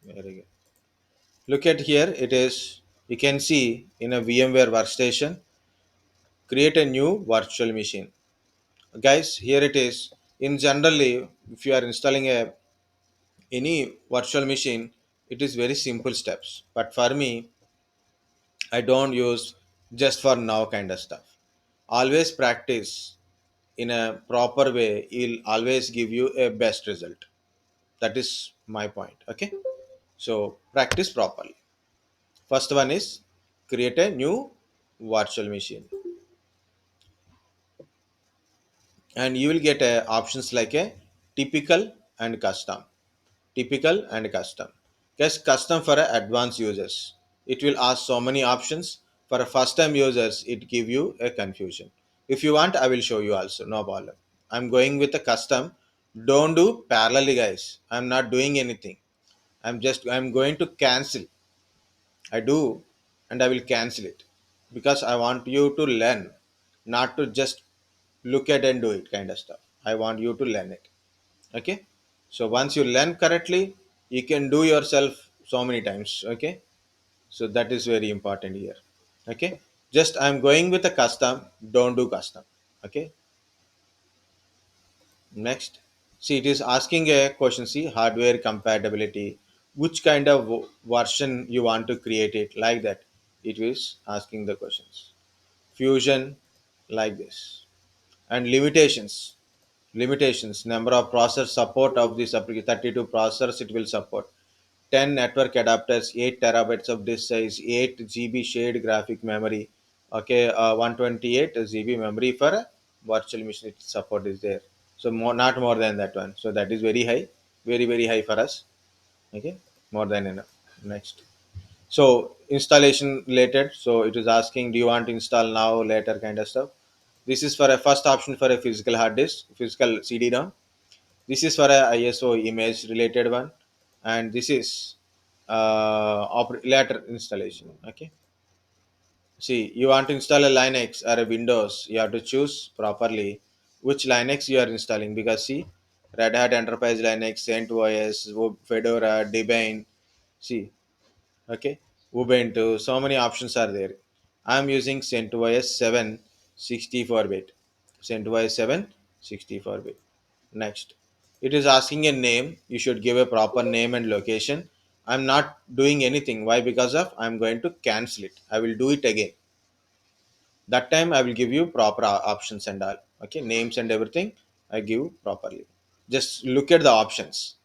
Very good. Look at here. It is, you can see in a VMware workstation, create a new virtual machine. Guys, here it is. In generally, if you are installing a any virtual machine, it is very simple steps. But for me, I don't use just for now kind of stuff. Always practice in a proper way. It'll always give you a best result. That is my point. Okay. So practice properly. First one is create a new virtual machine, and you will get options like a typical and custom. Typical and custom. Guess custom for advanced users. It will ask so many options. For a first time users, it give you a confusion. If you want, I will show you also. No problem. I'm going with a custom. Don't do parallelly, guys. I'm not doing anything. I'm going to cancel. I do, and I will cancel it because I want you to learn, not to just look at and do it kind of stuff. I want you to learn it. Okay. So once you learn correctly, you can do yourself so many times. Okay. So that is very important here. Okay. Just I'm going with a custom. Don't do custom. Okay. Next. See, it is asking a question. See, hardware compatibility. Which kind of version you want to create it, like that. It is asking the questions. Fusion, like this. And limitations, number of processor support of this application. 32 processors it will support, 10 network adapters, 8 terabytes of disk size, 8 GB shared graphic memory. Okay, 128 GB memory for a virtual machine support is there. So more, not more than that one. So that is very high, very high for us. Okay, more than enough. Next. So installation related. So it is asking, do you want to install now, later kind of stuff. This is for a first option for a physical hard disk, physical CD-ROM. This is for a ISO image related one, and this is later installation. Okay. See, you want to install a Linux or a Windows, you have to choose properly which Linux you are installing, because see, Red Hat Enterprise Linux, CentOS, Fedora, Debian. See, okay, Ubuntu. So many options are there. I'm using CentOS 7 64-bit. CentOS 7 64-bit. Next, it is asking a name. You should give a proper name and location. I'm not doing anything. Why? Because of I'm going to cancel it. I will do it again. That time I will give you proper options and all. Okay, names and everything I give properly. Just look at the options.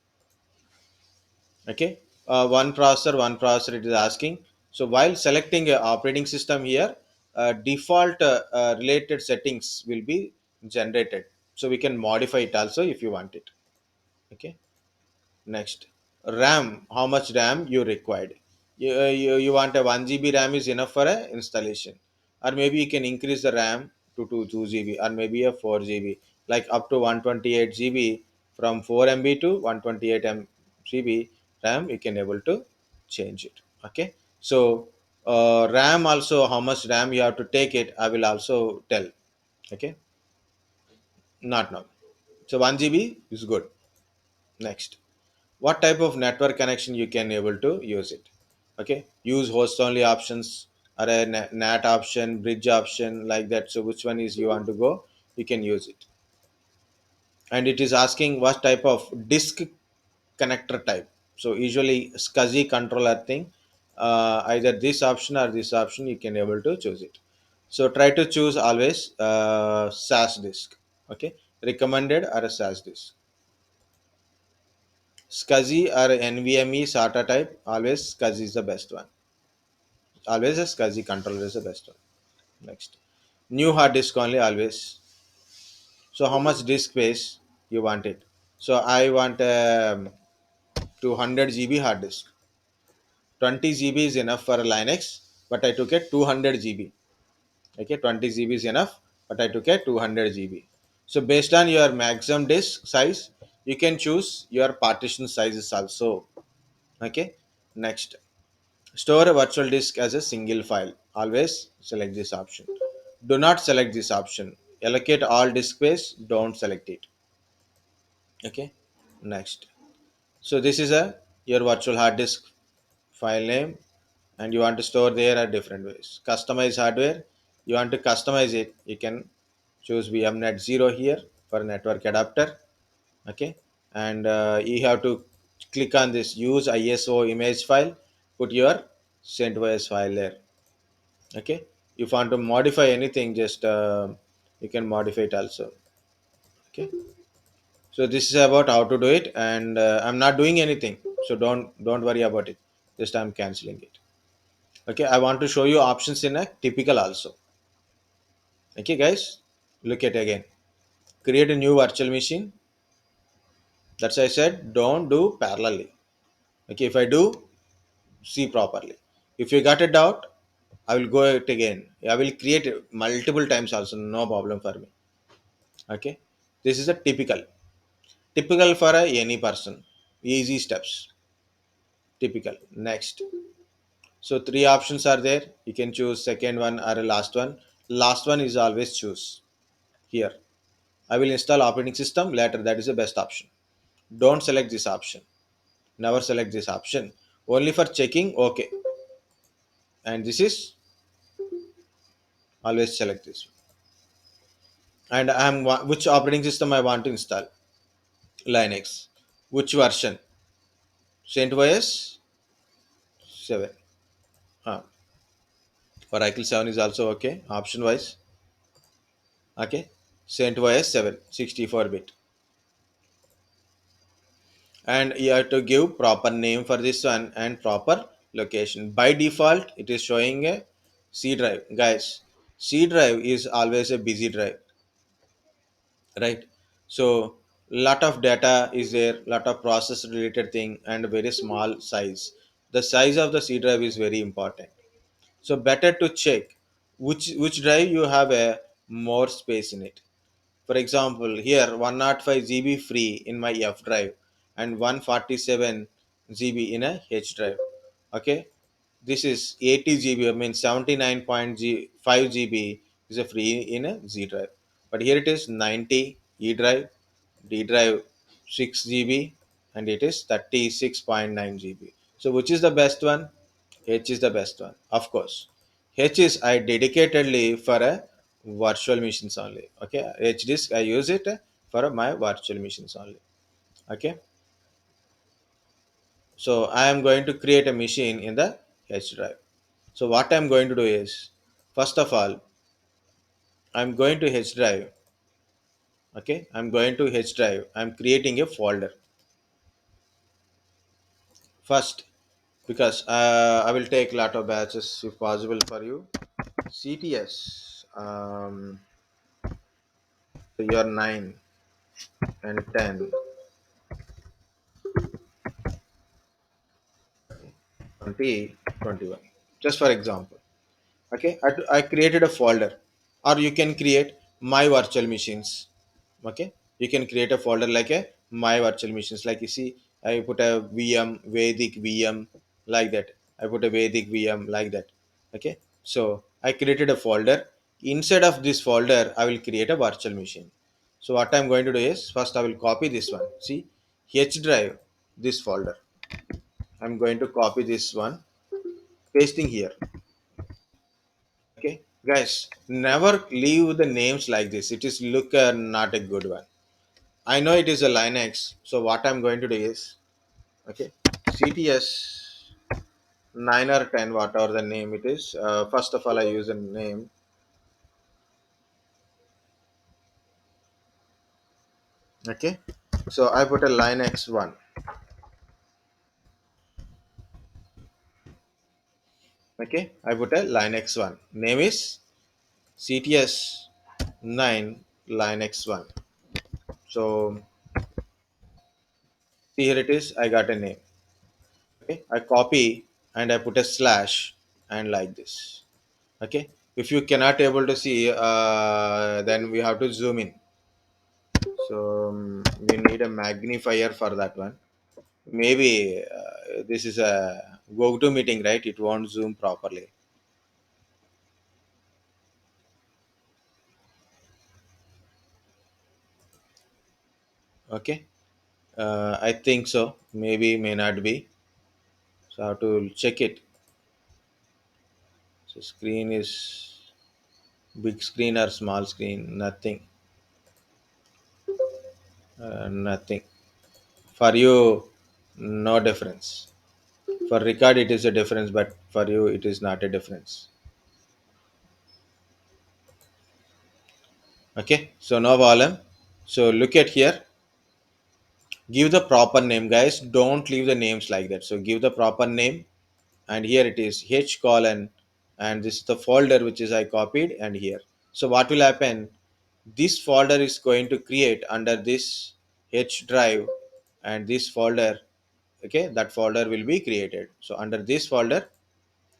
Okay, one processor it is asking. So while selecting a operating system here, default related settings will be generated, so we can modify it also if you want it. Okay. Next, RAM. How much RAM you required? You want a 1 GB RAM is enough for a installation, or maybe you can increase the RAM to 2 GB, or maybe a 4 GB, like up to 128 GB, from 4 MB to 128 GB RAM. You can able to change it. Okay. So RAM also, how much RAM you have to take it, I will also tell. Okay. Not now. So 1 GB is good. Next, what type of network connection you can able to use it. Okay, use host only options, or a NAT option, bridge option, like that. So which one is you want to go, you can use it. And it is asking what type of disk connector type. So usually SCSI controller thing, either this option or this option, you can able to choose it. So try to choose always SAS disk. Okay, recommended or a SAS disk. SCSI or NVMe SATA type, always SCSI is the best one. Always a SCSI controller is the best one. Next, new hard disk only always. So how much disk space you want it? So I want 200 GB hard disk. 20 GB is enough for Linux, but I took a 200 GB. Okay, 20 GB is enough, but I took a 200 GB. So based on your maximum disk size, you can choose your partition sizes also. Okay. Next, store a virtual disk as a single file. Always select this option. Do not select this option. Allocate all disk space. Don't select it. Okay. Next. So this is a your virtual hard disk file name, and you want to store there at different ways. Customize hardware, you want to customize it, you can choose VMnet 0 here for network adapter. Okay, and you have to click on this use ISO image file, put your CentOS file there. Okay, if you want to modify anything, just you can modify it also. Okay, so this is about how to do it, and I'm not doing anything, so don't worry about it, just I'm canceling it. Okay, I want to show you options in a typical also. Okay guys, look at again, create a new virtual machine. That's I said don't do parallelly. Okay, if I do, see properly. If you got a doubt, I will go it again. I will create it multiple times also, no problem for me. Okay, this is a typical for any person. Easy steps, typical. Next, so three options are there, you can choose second one or a last one. Last one is always choose here. I will install operating system later, that is the best option. Don't select this option, never select this option, only for checking. Okay, and this is always select this. And which operating system I want to install? Linux. Which version? CentOS 7. Huh. Oracle 7 is also okay, option wise. Okay, CentOS 7 64-bit. And you have to give proper name for this one and proper location. By default it is showing a C drive. Guys, C drive is always a busy drive, right? So lot of data is there, lot of process related thing, and very small size. The size of the C drive is very important. So better to check which drive you have a more space in it. For example, here 105 GB free in my F drive and 147 GB in a H drive. Okay, this is 80 GB, I mean 79.5 GB is a free in a Z drive. But here it is 90 E drive, D drive 6 GB, and it is 36.9 GB. So which is the best one? H is the best one, of course. H is I dedicatedly for a virtual machines only. Okay, H disk I use it for my virtual machines only. Okay, so I am going to create a machine in the H drive. So what I'm going to do is, first of all, I'm going to H drive. Okay, I'm going to H drive. I'm creating a folder first, because I will take lot of batches if possible for you. CTS, so you're 9 and 10, 20, 21. Just for example. Okay, I created a folder, or you can create my virtual machines. Okay, you can create a folder like a my virtual machines, like you see I put a VM Vedic VM, like that. I put a Vedic VM like that. Okay, so I created a folder. Inside of this folder I will create a virtual machine. So what I'm going to do is, first I will copy this one. See, H drive, this folder, I'm going to copy this one, pasting here. Okay, guys, never leave the names like this. It is look not a good one. I know it is a Linux, so what I'm going to do is, okay, CTS 9 or 10, whatever the name it is. First of all, I use a name. Okay, so I put a Linux one. Okay, I put a Linux one. Name is CTS 9 Linux one. So see, here it is. I got a name. Okay, I copy and I put a slash and like this. Okay, if you cannot able to see, then we have to zoom in. So we need a magnifier for that one. Maybe this is a go to meeting, right? It won't zoom properly. Okay, I think so, maybe may not be. So I have to check it. So screen is big screen or small screen, nothing. Nothing. For you, no difference. For record, it is a difference, but for you, it is not a difference. Okay, so no problem. So look at here. Give the proper name, guys. Don't leave the names like that. So give the proper name, and here it is H colon, and this is the folder which is I copied, and here. So what will happen? This folder is going to create under this H drive, and this folder, okay, that folder will be created. So under this folder,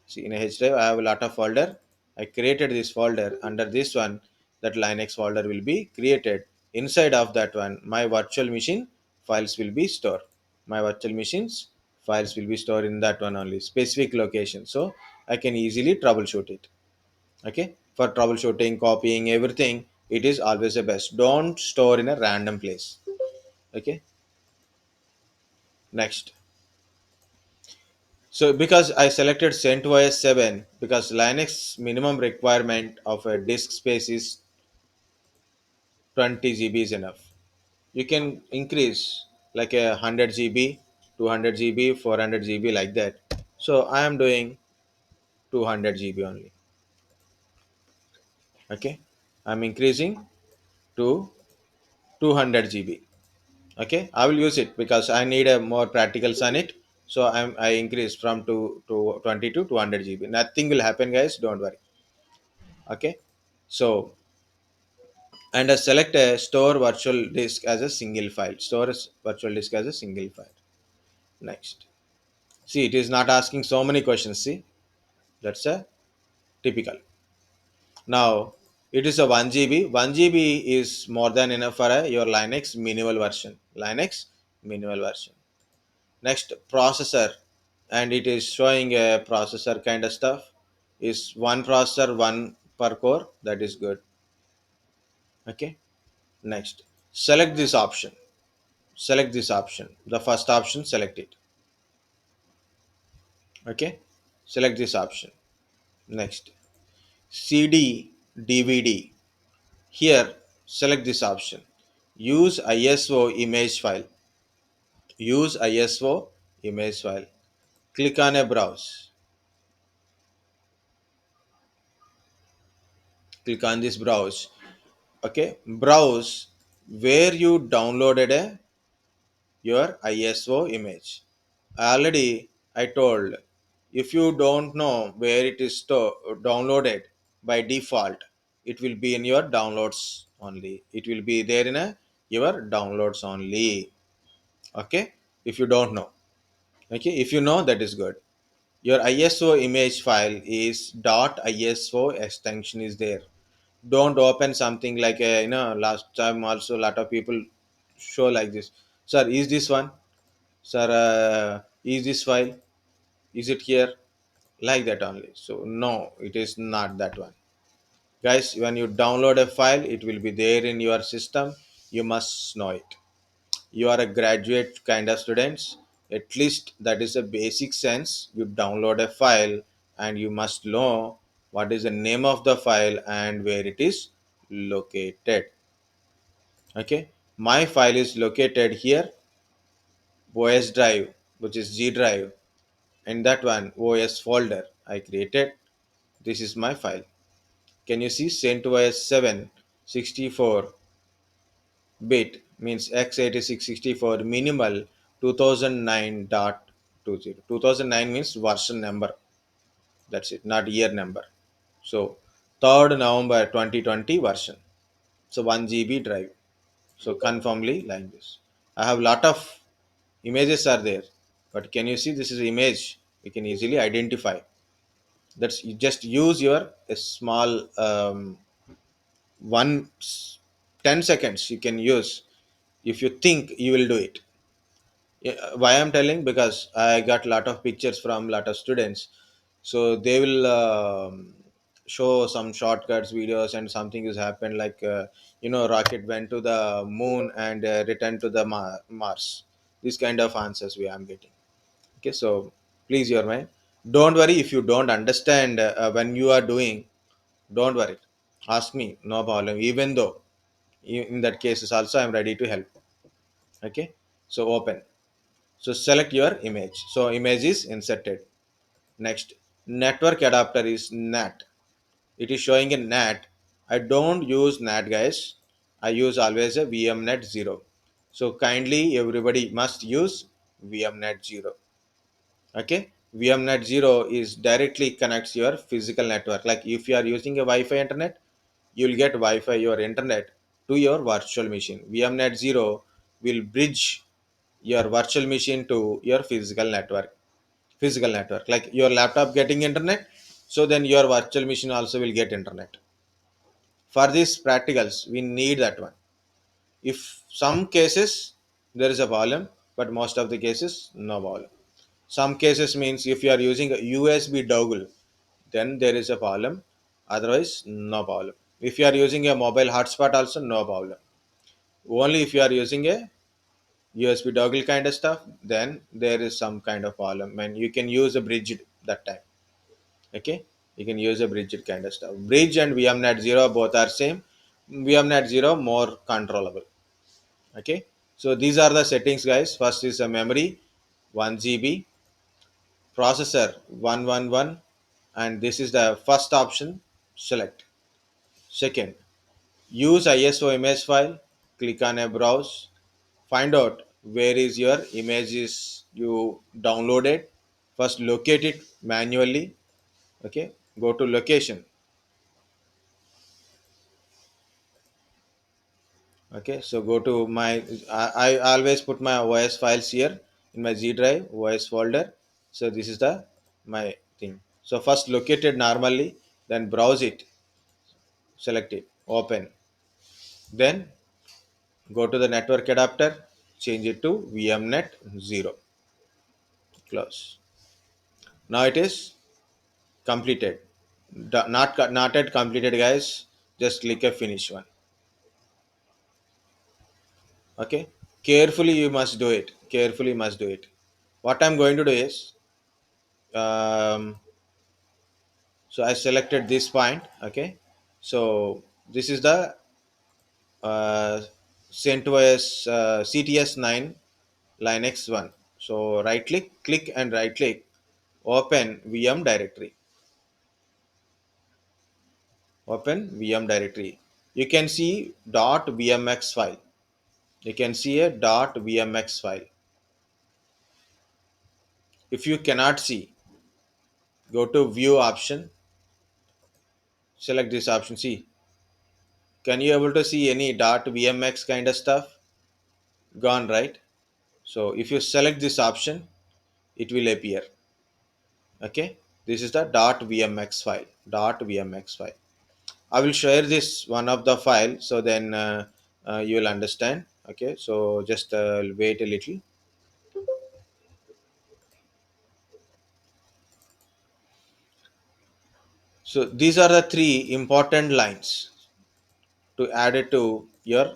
see, in a H drive I have a lot of folder. I created this folder. Under this one, that Linux folder will be created. Inside of that one, my virtual machine files will be stored. My virtual machines files will be stored in that one only, specific location, so I can easily troubleshoot it. Okay, for troubleshooting, copying, everything, it is always the best. Don't store in a random place. Okay, next. So because I selected CentOS 7, because Linux minimum requirement of a disk space is 20 GB is enough. You can increase like a 100 GB, 200 GB, 400 GB like that. So I am doing 200 GB only. Okay, I'm increasing to 200 GB. Okay, I will use it because I need a more practicals on it. So I increase from 2 to 20 to 200 GB. Nothing will happen, guys. Don't worry. Okay, so and select a store virtual disk as a single file. Store a virtual disk as a single file. Next. See, it is not asking so many questions. See, that's a typical. Now, it is a 1 GB. 1 GB is more than enough for your Linux minimal version. Linux minimal version. Next, processor. And it is showing a processor kind of stuff. Is one processor, one per core. That is good. Okay. Next, select this option. Select this option, the first option, select it. Okay, select this option. Next, CD DVD. Here, select this option. Use ISO image file. Use ISO image file. Click on a browse. Click on this browse. Okay, browse where you downloaded your ISO image. Already I told, if you don't know where it is downloaded by default, it will be in your downloads only. It will be there in your downloads only. Okay, if you don't know. Okay, if you know, that is good. Your ISO image file is .iso extension is there. Don't open something like a, last time also a lot of people show like this. Sir, is this one? Sir, is this file? Is it here? Like that only. So no, it is not that one. Guys, when you download a file, it will be there in your system. You must know it. You are a graduate kind of students. At least that is a basic sense. You download a file and you must know what is the name of the file and where it is located. Okay, my file is located here, OS drive, which is G drive, and that one OS folder I created. This is my file. Can you see CentOS 7 64 bit means x86 64 minimal 2009.20. 2009 means version number. That's it, not year number. So 3rd November 2020 version. So 1 GB drive. So conformly like this. I have lot of images are there, but can you see this is image? You can easily identify. That's, you just use your a small one 10 seconds you can use. If you think, you will do it. Yeah, why I'm telling, because I got lot of pictures from lot of students, so they will show some shortcuts videos and something has happened like rocket went to the moon and returned to the Mars. This kind of answers we am getting. Okay, so Please your mind. Don't worry if you don't understand when you are doing. Don't worry. Ask me, no problem. Even though in that cases also I'm ready to help. Okay. So open. So select your image. So image is inserted. Next, network adapter is NAT. It is showing a NAT. I don't use NAT, guys. I use always a VMNet 0. So kindly everybody must use VMNet 0. Okay, VMNet 0 is directly connects your physical network. Like if you are using a Wi-Fi internet, you'll get Wi-Fi your internet to your virtual machine. VMNet 0 will bridge your virtual machine to your physical network, like your laptop getting internet, so then your virtual machine also will get internet. For these practicals we need that one. If some cases there is a problem, but most of the cases no problem. Some cases means if you are using a USB dongle, then there is a problem. Otherwise no problem. If you are using a mobile hotspot also no problem. Only if you are using a USB dongle kind of stuff, then there is some kind of problem and you can use a bridge that time. Okay, you can use a bridge kind of stuff. Bridge and VMNet 0 both are same. VMNet 0 more controllable. Okay, so these are the settings, guys. First is a memory 1 GB, processor 111, and this is the first option. Select. Second, use ISO image file. Click on a browse. Find out where is your images you downloaded. First locate it manually. Okay, go to location. Okay, so go to my, I always put my OS files here in my Z drive OS folder. So this is the my thing. So first locate it normally, then browse it, select it, open, then go to the network adapter, change it to VMNet 0, close. Now it is completed. Not yet completed, guys. Just click a finish one. Okay, carefully you must do it, carefully you must do it. What I'm going to do is, um, so I selected this point. Okay, so this is the uh, CentOS CTS 9 Linux 1. So right click and right click, open VM directory, open VM directory. You can see .vmx file. You can see a .vmx file. If you cannot see, go to view option, select this option. See, can you able to see any .vmx kind of stuff? Gone, right? So if you select this option, it will appear. Okay, this is the .vmx file. .vmx file. I will share this one of the file, so then you will understand. Okay, so just wait a little. So these are the three important lines to add it to your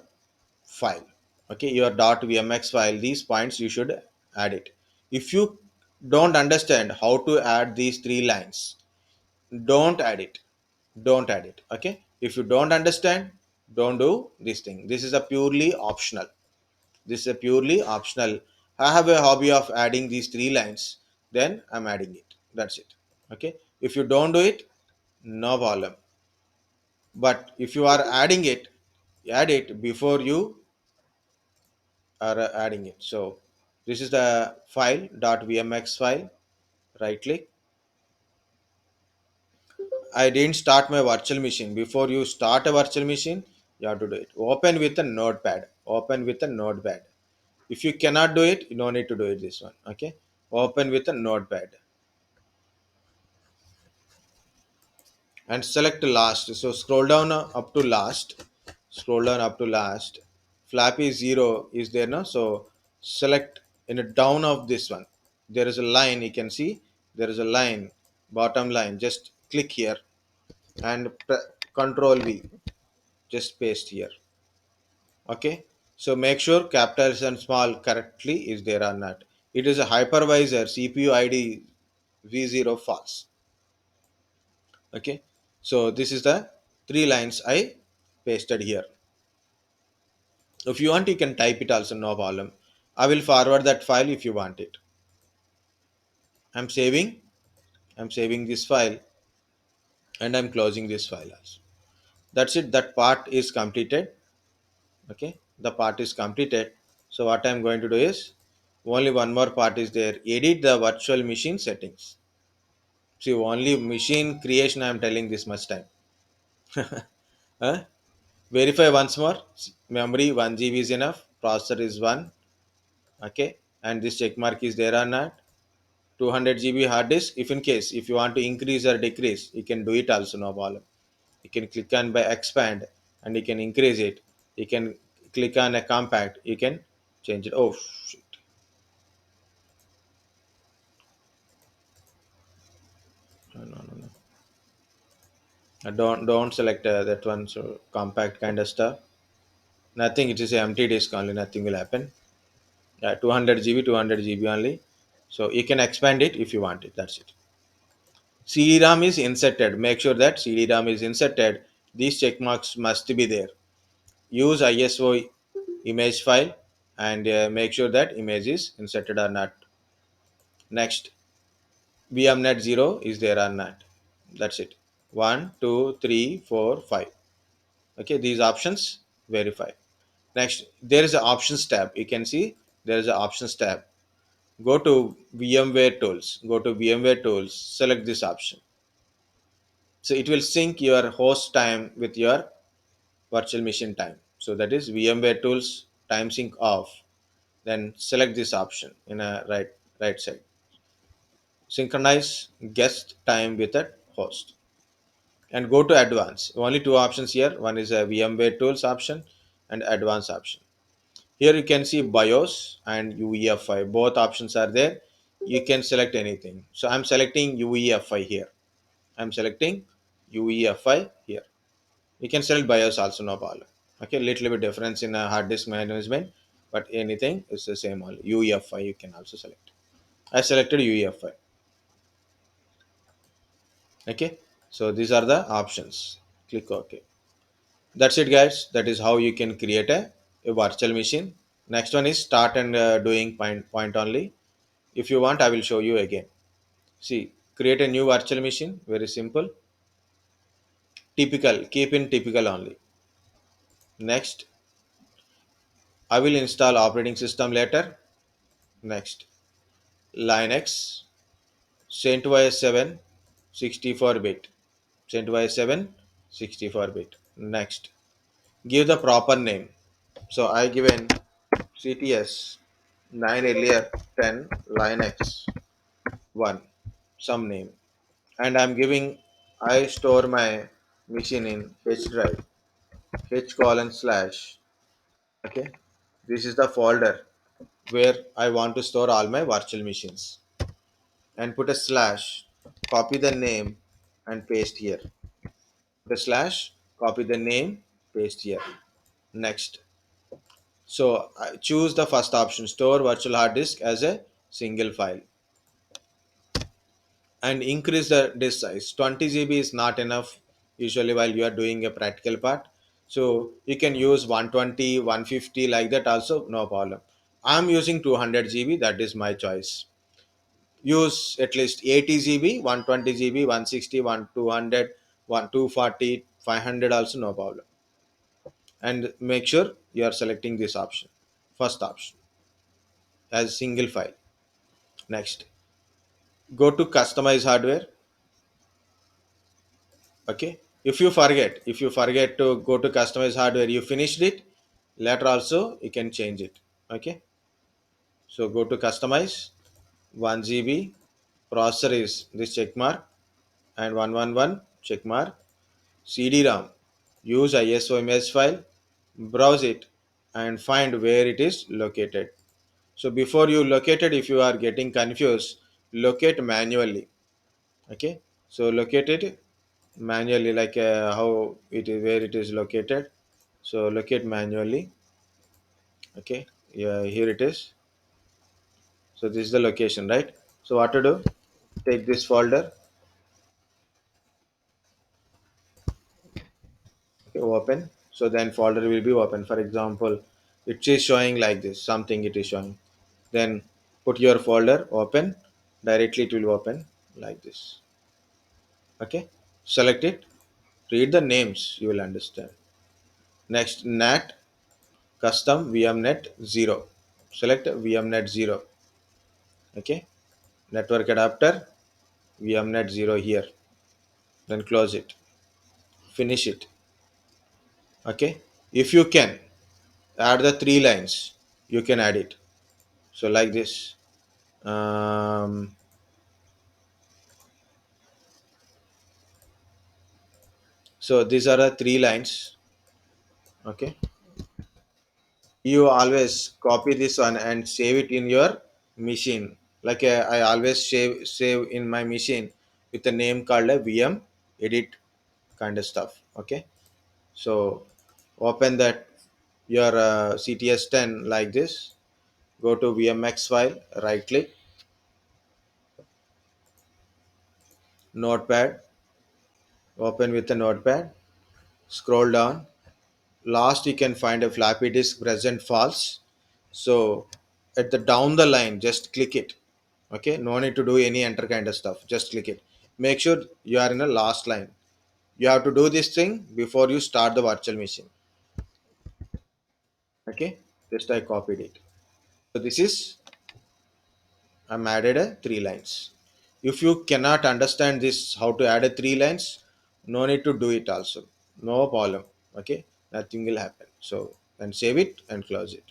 file. Okay, your .vmx file. These points you should add it. If you don't understand how to add these three lines, don't add it, don't add it. Okay, if you don't understand, don't do this thing. This is a purely optional. This is a purely optional. I have a hobby of adding these three lines, then I'm adding it. That's it. Okay, if you don't do it, no problem. But if you are adding it, add it before you are adding it. So this is the file .vmx file. Right click. I didn't start my virtual machine. Before you start a virtual machine, you have to do it. Open with a notepad. Open with a notepad. If you cannot do it, you don't need to do it this one. Okay. Open with a notepad and select last. So scroll down up to last. Scroll down up to last. Flappy 0 is there now. So select in a down of this one. There is a line you can see. There is a line, bottom line. Just click here and control V. Just paste here. Okay, so make sure capitals and small correctly is there or not. It is a hypervisor CPU ID v0 false. Okay, so this is the three lines I pasted here. If you want, you can type it also, no problem. I will forward that file if you want it. I'm saving this file, and I'm closing this file also. That's it, that part is completed. Okay, the part is completed. So what I'm going to do is, only one more part is there: edit the virtual machine settings. See, only machine creation I'm telling this much time. Huh? Verify once more. Memory 1 GB is enough, processor is 1. Okay, and this check mark is there or not. 200 GB hard disk. If in case if you want to increase or decrease, you can do it also, no problem. You can click on by expand, and you can increase it. You can click on a compact, you can change it. Oh shit. No, no, no, no. Don't select that one. So compact kind of stuff, nothing. It is a empty disk only, nothing will happen. Yeah, 200 GB, 200 GB only. So you can expand it if you want it. That's it. CD-ROM is inserted. Make sure that CD-ROM is inserted. These check marks must be there. Use ISO image file, and make sure that image is inserted or not. Next, VMNet 0 is there or not. That's it. One, 2, 3, 4, 5. Okay, these options verify. Next, there is an options tab. You can see there is an options tab. Go to VMware tools. Go to VMware tools. Select this option. So it will sync your host time with your virtual machine time. So that is VMware tools time sync off. Then select this option in a right side. Synchronize guest time with a host, and go to advanced. Only two options here. One is a VMware tools option and advanced option. Here you can see BIOS and UEFI. Both options are there. You can select anything. So I'm selecting UEFI here. I'm selecting UEFI here. You can select BIOS also, no problem. Okay, little bit difference in hard disk management, but anything is the same only. UEFI you can also select. I selected UEFI. Okay, so these are the options. Click OK. That's it, guys. That is how you can create a virtual machine. Next one is start and doing point only. If you want, I will show you again. See, create a new virtual machine. Very simple. Typical. Keep in typical only. Next, I will install operating system later. Next, Linux, CentOS 7, 64-bit. CentOS 7, 64-bit. Next, give the proper name. So I given CTS 9 earlier 10 Linux 1, some name, and I'm giving, I store my machine in H drive, H colon slash. Okay, this is the folder where I want to store all my virtual machines, and put a slash, copy the name and paste here. The slash, copy the name, paste here. Next, so I choose the first option, store virtual hard disk as a single file, and increase the disk size. 20 GB is not enough usually while you are doing a practical part. So you can use 120, 150 like that also, no problem. I'm using 200 GB, that is my choice. Use at least 80 GB, 120 GB, 160, 1 200, 1 240, 500 also, no problem. And make sure you are selecting this option, first option, as single file. Next, go to customize hardware. Okay, if you forget to go to customize hardware, you finished it, later also you can change it. Okay, so go to customize. 1 GB processor is this check mark, and 111 check mark. CD-ROM, use ISO image file, browse it, and find where it is located. So before you locate it, if you are getting confused, locate manually. Okay, so locate it manually, like how it is, where it is located. So locate manually. Okay, yeah, here it is. So this is the location, right? So what to do? Take this folder. Okay, open. So then folder will be open. For example, it is showing like this, something it is showing. Then put your folder open, directly it will open like this. Okay, select it, read the names, you will understand. Next, NAT custom VMnet 0. Select VMnet 0. Okay, network adapter VMnet 0 here. Then close it, finish it. Okay, if you can add the three lines, you can add it. So like this. um, so these are the three lines. Okay, you always copy this one and save it in your machine. Like I always save in my machine with a name called a VM edit kind of stuff. Okay, so open that your CTS 10 like this. Go to VMX file, right click, notepad, open with the notepad, scroll down. Last you can find a floppy disk present false. So at the down the line, just click it. Okay, no need to do any enter kind of stuff, just click it. Make sure you are in the last line. You have to do this thing before you start the virtual machine. Okay, just I copied it. So this is, I'm added a three lines. If you cannot understand this how to add a three lines, no need to do it also, no problem. Okay, nothing will happen. So then save it and close it.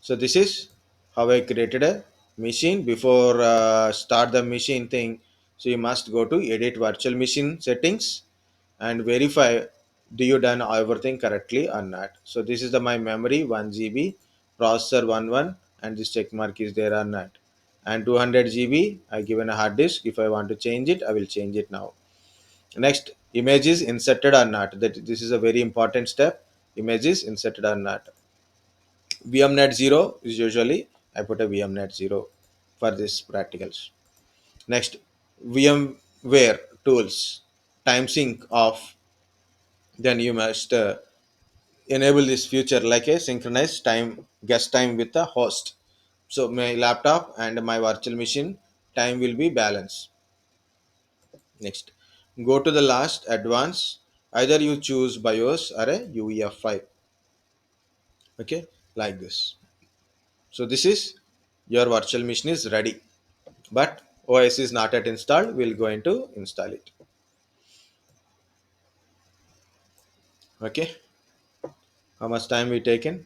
So this is how I created a machine. Before start the machine thing, so you must go to edit virtual machine settings and verify do you done everything correctly or not. So this is the my memory 1 GB, processor 11, and this check mark is there or not. And 200 GB I given a hard disk. If I want to change it, I will change it now. Next, image is inserted or not. That this is a very important step. Image is inserted or not. VMnet 0 is usually I put a VMnet 0 for this practicals. Next, VMware tools, time sync off. Then you must enable this feature like a synchronized time guest time with the host. So my laptop and my virtual machine time will be balanced. Next, go to the last advanced. Either you choose BIOS or a UEFI. Okay, like this. So this is your virtual machine is ready, but OS is not yet installed. We're going to install it. Okay, how much time we taken?